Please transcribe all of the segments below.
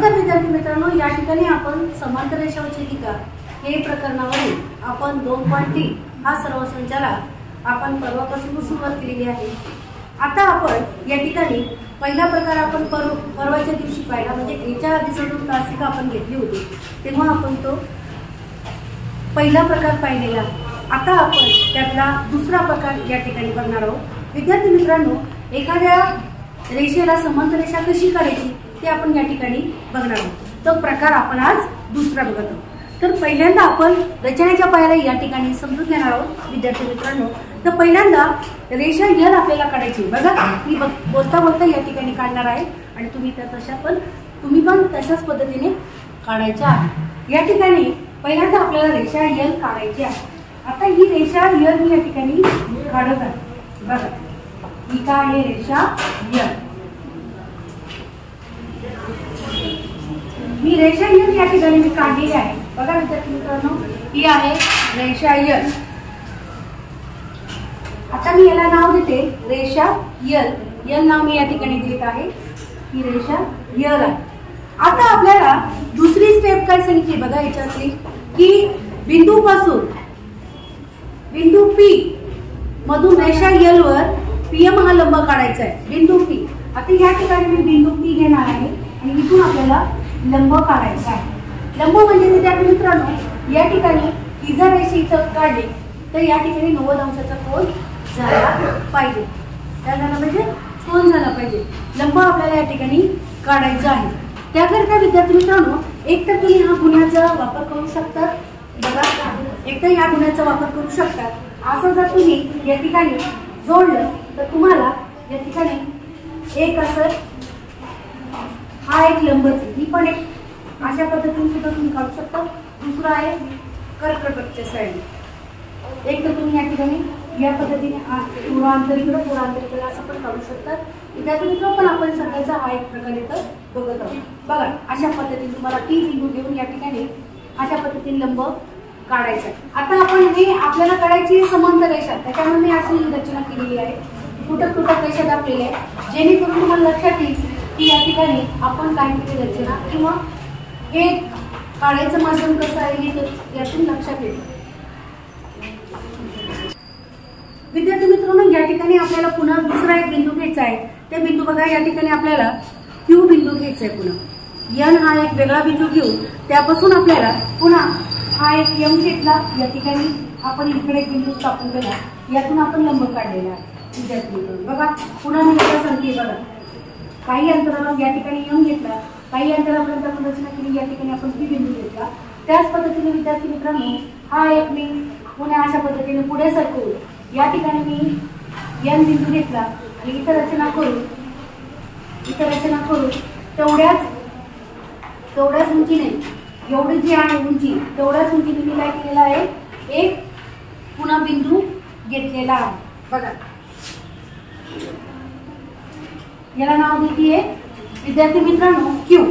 नमस्कार विद्यार्थी मित्रांनो, या ठिकाणी आपण समांतर रेषा व छेदिका हे प्रकरणावरील आपण 2.3 हा सर्व संचाला आपण परवापासून सुरुवात केलेली आहे। आता आपण या ठिकाणी पहिला प्रकार आपण परवाच्या दिवशी पाहिला, म्हणजे याच्या आधी सोडून तासिका आपण घेतली होती तेव्हा आपण तो पहिला प्रकार पाहिलेला। आता आपण त्यातला दुसरा प्रकार या ठिकाणी बघणार आहोत। विद्यार्थी मित्रांनो, एखाद्या रेषेला समांतर रेषा कशी काढायची ते आपण या ठिकाणी बघणार आहोत। तो प्रकार आपण आज दुसरा बघत आहोत। तर पहिल्यांदा आपण रचनेच्या पायाला या ठिकाणी समजून घेणार आहोत विद्यार्थी मित्रांनो। तर पहिल्यांदा रेषा यल आपल्याला काढायची। बघा, मी बोलता बोलता या ठिकाणी काढणार आहे आणि तुम्ही पण तशाच पद्धतीने काढायच्या आहे। या ठिकाणी पहिल्यांदा आपल्याला रेषा यल काढायची आहे। आता ही रेषा यल मी या ठिकाणी काढत आहे। बघा, ही काय आहे? रेषा यल। ही रेषा यल या ठिकाणी मी काढलेली आहे। बघा विद्यार्थी मित्रांनो, ही आहे रेषा यल। आता मी याला नाव देते रेषा यल। यल नाव मी या ठिकाणी देत आहे। ही रेषा यल आहे। आता आपल्याला दुसरी स्टेप काय सांगितली बघा याच्यातली, की बिंदूपासून बिंदू पी मधून रेषा यल वर पीएम हा लंब काढायचा आहे। बिंदू पी, आता या ठिकाणी मी बिंदू पी घेणार आहे आणि इथून आपल्याला लंब काढायचा आहे। लंब म्हणजे विद्यार्थी मित्रांनो, या ठिकाणी ही जर रेषा इथं काढली तर या ठिकाणी 90 अंशाचा कोन झाला पाहिजे। काय झाला पाहिजे? कोन झाला पाहिजे। लंब आपल्याला या ठिकाणी काढायचा आहे। त्याकरिता विद्यार्थी मित्रांनो, एक तर तुम्ही हा गुणाचा वापर करू शकता। बघा, एक तर या गुणाचा वापर करू शकता। असं जर तुम्ही या ठिकाणी जोडलं तर तुम्हाला या ठिकाणी एक असं हा एक लंबच, ही पण एक अशा पद्धतीने सुद्धा तुम्ही काढू शकता। दुसरा आहे कर्कटकच्या साईड। एक तर तुम्ही या ठिकाणी या पद्धतीने पुरांतर इकडे असं पण काढू शकता। विद्यार्थी मित्र, पण आपण सध्याचा हा एक प्रकार इथं बघत आहोत। बघा, अशा पद्धतीने तुम्हाला टी बिंदू घेऊन या ठिकाणी अशा पद्धतीने लंब काढायचा। आता आपण हे आपल्याला काढायची समांतर रेषा, त्याच्यामुळे मी अशी रचना केलेली आहे। तुटक रेषा दाखवलेली आहे, जेणेकरून तुम्हाला लक्षात येईल की या ठिकाणी आपण काय केली रचना किंवा हे काढायचं माध्यम कसं आहे हे यातून लक्षात येईल। विद्यार्थी मित्रांनो, या ठिकाणी आपल्याला पुन्हा दुसरा एक बिंदू घ्यायचा आहे। ते बिंदू बघा, या ठिकाणी आपल्याला क्यू बिंदू घ्यायचा आहे। पुन्हा एन हा एक वेगळा बिंदू घेऊन त्यापासून आपल्याला पुन्हा हा एक एम घेतला, या ठिकाणी आपण इकडे एक बिंदू स्थापन केला, यातून आपण लंब काढलेला आहे। विद्यार्थी मित्रांनो, बघा पुन्हा मी याला सांगते। बघा, काही अंतराला या ठिकाणी एम घेतला, काही अंतरापर्यंत आपण रचना केली, या ठिकाणी आपण पी बिंदू घेतला। त्याच पद्धतीने विद्यार्थी मित्रांनो, हा एक मी पुन्हा अशा पद्धतीने पुढे सरकवून या ठिकाणी मी एन बिंदू घेतला आणि इथं रचना करून तेवढ्याच उंचीने, एवढी जी आहे उंची तेवढ्याच उंचीने मी काय केलेला आहे, एक पुन्हा बिंदू घेतलेला आहे। बघा, याला नाव देते विद्यार्थी मित्रांनो क्यू।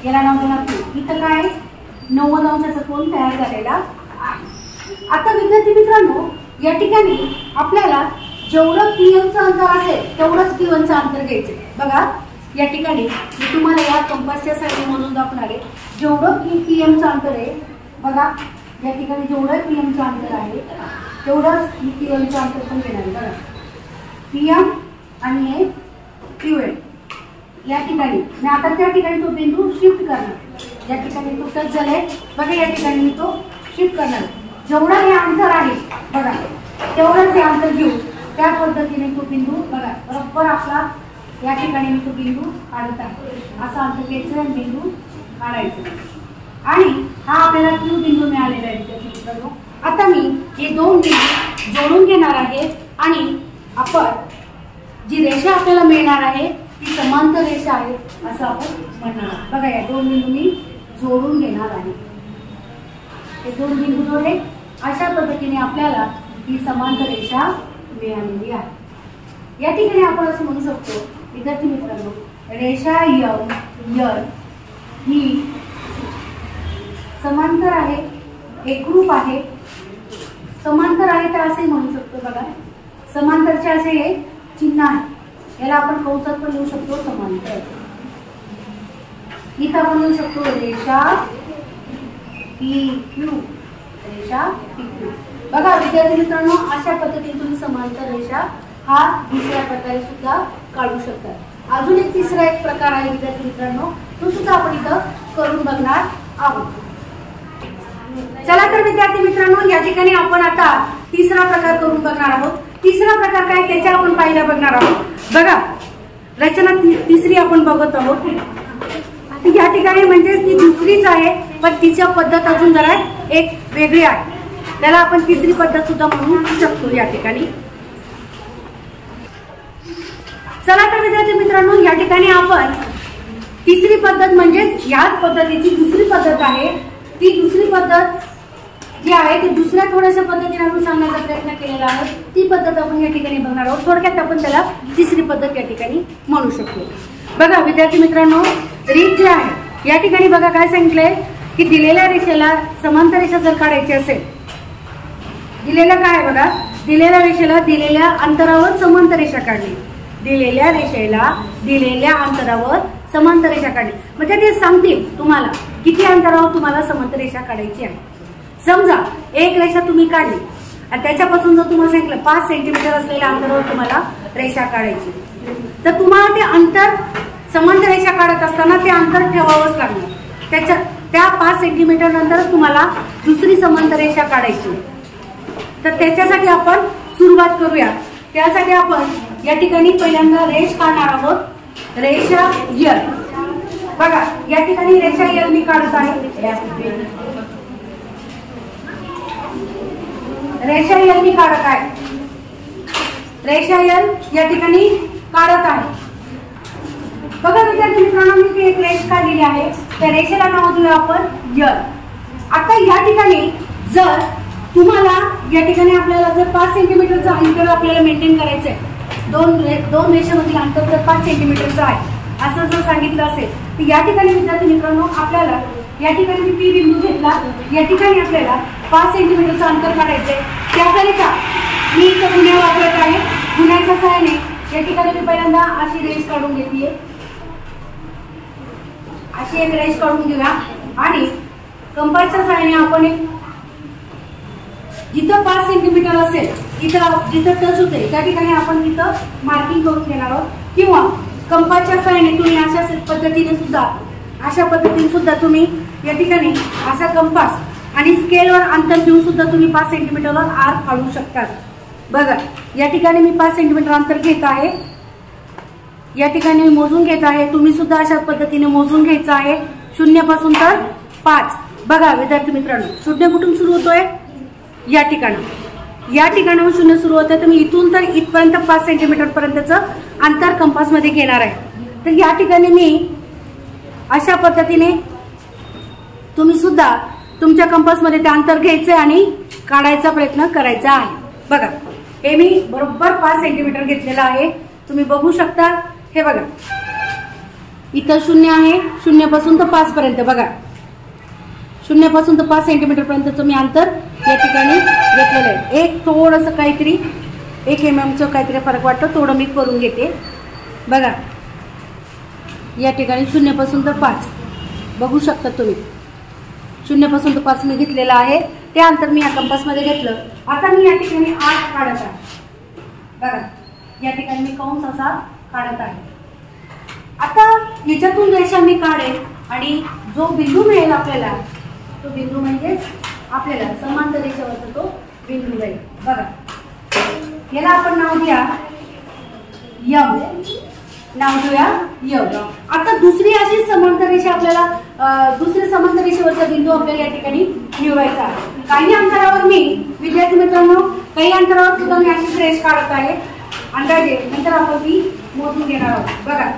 याला नाव देणार क्यू। इथं काय 90 अंशाचा कोन तयार झालेला आहे। आता विद्यार्थी मित्रांनो, या ठिकाणी आपल्याला जेवढं पीएमचं अंतर असेल तेवढंच क्यूएनचं अंतर घ्यायचं। बघा, या ठिकाणी मी तुम्हाला या कंपासच्या साईडने म्हणून दाखवणार आहे जेवढं पीएमचं अंतर आहे। बघा, या ठिकाणी जेवढं पीएमचं अंतर आहे तेवढंच क्यूएनचं अंतर पण घेणार आहे। बघा, पीएम आणि हे क्यूएन या ठिकाणी मी आता त्या ठिकाणी तो बिंदू शिफ्ट करणार। या ठिकाणी तो टच झालाय, बघा या ठिकाणी मी तो शिफ्ट करणार। जेवढं हे अंतर आहे बघा तेवढंच हे अंतर घेऊन त्या पद्धतीने तो बिंदू बघा बरोबर आपला या ठिकाणी मी तो बिंदू काढत आहे। असा अंतर घ्यायचं आणि बिंदू काढायचं आणि हा आपल्याला क्यू बिंदू मिळालेला आहे। आता मी हे दोन बिंदू जोडून घेणार आहे आणि आपण जी रेषा आपल्याला मिळणार आहे ती समांतर रेषा आहे असं आपण म्हणणार। बघा, या दोन बिंदू मी जोडून घेणार आहे। हे दोन बिंदू जोडले, अशा पद्धतीने आपल्याला ही समांतर रेषा मिळालेली आहे। या ठिकाणी आपण असं म्हणू शकतो विद्यार्थी मित्रांनो, रेषा यल ही समांतर आहे, एकरूप आहे। समांतर आहे तर असे म्हणू शकतो। बघा, समांतरचे असे हे चिन्ह आहे, याला आपण कंसात पण लिहू शकतो समांतर। इथं आपण लिहू शकतो रेषा PQ, रेषा PQ. बघा विद्यार्थी मित्रांनो, अशा पद्धतीने तुम्ही समांतर रेषा हा दुसऱ्या प्रकारे सुद्धा काढू शकता. अजून एक तिसरा एक प्रकार आहे विद्यार्थी मित्रांनो, तो सुद्धा आपण इथं करून बघणार आहोत. चला तर विद्यार्थी मित्रांनो, या ठिकाणी आपण आता तिसरा प्रकार करून बघणार आहोत. तिसरा प्रकार काय त्याच्या आपण पाहिला बघणार आहोत. बघा रचना तिसरी आपण बघत आहोत. या ठिकाणी म्हणजे ती दुसरीच आहे, पण तिच्या पद्धत अजून जरा एक वेगळी आहे. त्याला आपण तिसरी पद्धत सुद्धा म्हणू शकतो या ठिकाणी. चला तर विद्यार्थी मित्रांनो, या ठिकाणी आपण तिसरी पद्धत म्हणजे याच पद्धतीची दुसरी पद्धत आहे. ती दुसरी पद्धत जी आहे ती दुसऱ्या थोड्याशा पद्धतीने आपण सांगण्याचा प्रयत्न केलेला आहे. ती पद्धत आपण या ठिकाणी बघणार आहोत. थोडक्यात आपण त्याला तिसरी पद्धत या ठिकाणी म्हणू शकतो. बघा विद्यार्थी मित्रांनो, रीत जी आहे या ठिकाणी बघा काय सांगितलंय की दिलेल्या रेषेला समांतर रेषा जर काढायची असेल, दिलेलं काय बघा, दिलेल्या रेषेला दिलेल्या अंतरावर समांतर रेषा काढली. दिलेल्या रेषेला दिलेल्या अंतरावर समांतर रेषा काढली म्हणजे ते सांगतील तुम्हाला किती अंतरावर तुम्हाला समांतर रेषा काढायची आहे. समजा एक रेषा तुम्ही काढली आणि त्याच्यापासून जर तुम्हाला सांगितलं 5 सेंटीमीटर असलेल्या अंतरावर तुम्हाला रेषा काढायची, तर तुम्हाला ते अंतर समांतर रेषा काढत असताना ते अंतर ठेवावंच लागणार. त्या 5 सेंटीमीटर नंतरच तुम्हाला दुसरी समांतर रेषा काढायची. तर त्याच्यासाठी आपण सुरुवात करूया. त्यासाठी आपण या ठिकाणी पहिल्यांदा रेष काढणार आहोत. रेषा L. बघा या ठिकाणी रेषा L मी काढत आहे. रेषा L मी काढत आहे. रेषा L या ठिकाणी काढत आहे. बघा विद्यार्थी मित्रांनो, मी एक रेष काढलेली आहे. त्या रेषेला नाव देऊया आपण L. आता या ठिकाणी जर तुम्हाला या ठिकाणी आपल्याला जर 5 सेंटीमीटरचं अंतर आपल्याला मेंटेन करायचं आहे, दोन रेषेमधील अंतर जर 5 सेंटीमीटरचं आहे असं जर सांगितलं असेल, तर या ठिकाणी विद्यार्थी मित्रांनो आपल्याला या ठिकाणी मी P बिंदू घेतला. या ठिकाणी आपल्याला 5 सेंटीमीटरचं अंतर काढायचंय. त्याकरिता मी इथं गुन्हा वापरत आहे. गुन्ह्याच्या सहाय्याने या ठिकाणी मी पहिल्यांदा अशी रेष काढून घेतलीये. अशी एक रेष काढून घेऊया आणि कंपासच्या सहाय्याने आपण एक जिथं 5 सेंटीमीटर असेल, जिथं टच होते त्या ठिकाणी आपण इथं मार्किंग करून घेणार आहोत. किंवा कंपासच्या सहाय्याने तुम्ही अशा पद्धतीने सुद्धा तुम्ही या ठिकाणी असा कंपास आणि स्केलवर अंतर घेऊन सुद्धा तुम्ही 5 सेंटीमीटरवर आर्क काढू शकतात. बघा या ठिकाणी मी 5 सेंटीमीटर अंतर घेत आहे. या ठिकाणी मी मोजून घेत आहे. तुम्ही सुद्धा अशा पद्धतीने मोजून घ्यायचं आहे 0 पासून तर 5. बघा विद्यार्थी मित्रांनो, 0 कुठून सुरू होतोय, या ठिकाणाहून 0 सुरू होतं. तर मी इथून तर इथपर्यंत 5 सेंटीमीटर पर्यंतचं अंतर कंपास मध्ये घेणार आहे. तर या ठिकाणी मी अशा पद्धतीने तुम्ही सुद्धा तुमच्या कंपास मध्ये ते अंतर घ्यायचे आणि काढायचा प्रयत्न करायचा आहे. बघा हे मी बरोबर 5 सेंटीमीटर घेतलेलं आहे. तुम्ही बघू शकता. हे बघा इथं 0 आहे. 0 पासून तर 5 पर्यंत. बघा 0 पासून तर 5 सेंटीमीटर पर्यंतचं मी अंतर या ठिकाणी घेतलेलं आहे. एक थोडंसं काहीतरी 1 mm काहीतरी फरक वाटतं, थोडं मी करून घेते. बघा या ठिकाणी 0 पासून तर 5 बघू शकता तुम्ही. 0 पासून तर 5 मी घेतलेलं आहे. ते अंतर मी या कंपासमध्ये घेतलं. आता मी या ठिकाणी 8 काढत आहे. बघा या ठिकाणी मी कंस असा काढत आहे. आता याच्यातून रेषा मी काढेल आणि जो बिंदू मिळेल आपल्याला, तो बिंदू म्हणजे आपल्याला समांतर रेषेवरचा तो बिंदू जाईल. बघा याला आपण नाव द्या M. नाव देऊया M. आता दुसरी अशी समांतर रेषा आपल्याला दुसऱ्या समांतर रेषेवरचा बिंदू आपल्याला या ठिकाणी निवडायचा आहे. काही अंतरावर मी विद्यार्थी मित्रांनो काही अंतरावर सुद्धा मी अशीच रेष काढत आहे अंदाजे. नंतर आपण ती मोजून घेणार आहोत. बघा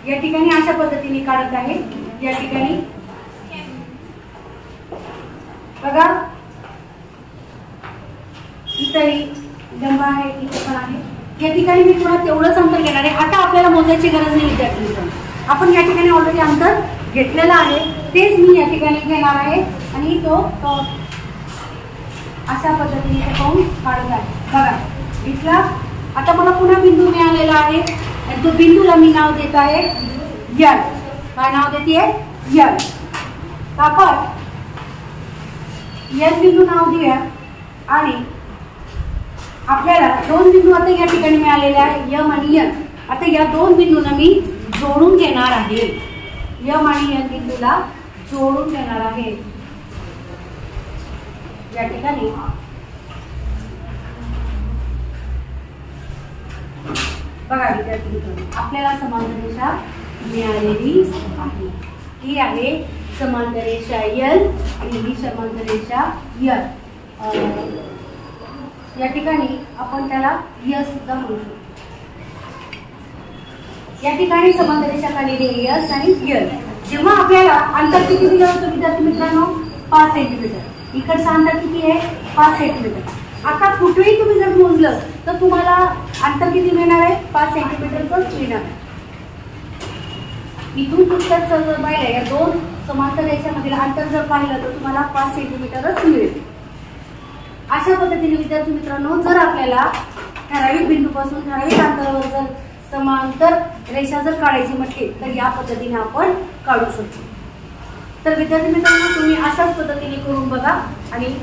या ठिकाणी अशा पद्धतीने काढत आहे. या ठिकाणी बघा इथंही लंब आहे, इथं पण आहे. या ठिकाणी मी पुन्हा तेवढंच अंतर घेणार आहे. आता आपल्याला मोजायची गरज नाही विद्यार्थी मित्रांनो. आपण या ठिकाणी ऑलरेडी अंतर घेतलेलं आहे, तेच मी या ठिकाणी घेणार आहे आणि तो अशा पद्धतीने कंस काढत आहे. बघा इथला आता मला पुन्हा बिंदू मिळालेला आहे आणि तो बिंदूला मी नाव देत आहे L. काय नाव देते यल. आपण यल बिंदू नाव देऊया आणि आपल्याला दोन बिंदू आता या ठिकाणी मिळालेले आहे यम आणि यन. आता या दोन बिंदूंना मी जोडून घेणार आहे. यम आणि यन बिंदूला जोडून घेणार आहे. या ठिकाणी बघा विद्यार्थी मित्रांनो, आपल्याला समांतर रेषा मिळालेली आहे. ही आहे समांतर रेषा यल आणि ही समांतर रेषा यल. या ठिकाणी आपण त्याला यस सुद्धा म्हणू शकतो. या ठिकाणी समांतर रेषा काढलेली आहे यस आणि यल. जेव्हा आपल्याला अंतर किती दिलं होतं विद्यार्थी मित्रांनो 5 सेंटीमीटर. इकडचं अंतर किती आहे 5 सेंटीमीटर. आता कुठेही तुम्ही जर मोजलं तर तुम्हाला अंतर किती मिळणार आहे 5 सेंटीमीटरच मिळणार. इथून पुस्तक जर पाहिलं या दोन समांतर रेषामधील अंतर जर पाहिलं तर तुम्हाला 5 सेंटीमीटरच मिळेल. अशा पद्धतीने विद्यार्थी मित्रांनो जर आपल्याला ठराविक बिंदूपासून ठराविक अंतरावर जर समांतर रेषा जर काढायची म्हटली तर या पद्धतीने आपण काढू शकतो. तर विद्यार्थी मित्रांनो तुम्ही अशाच पद्धतीने करून बघा आणि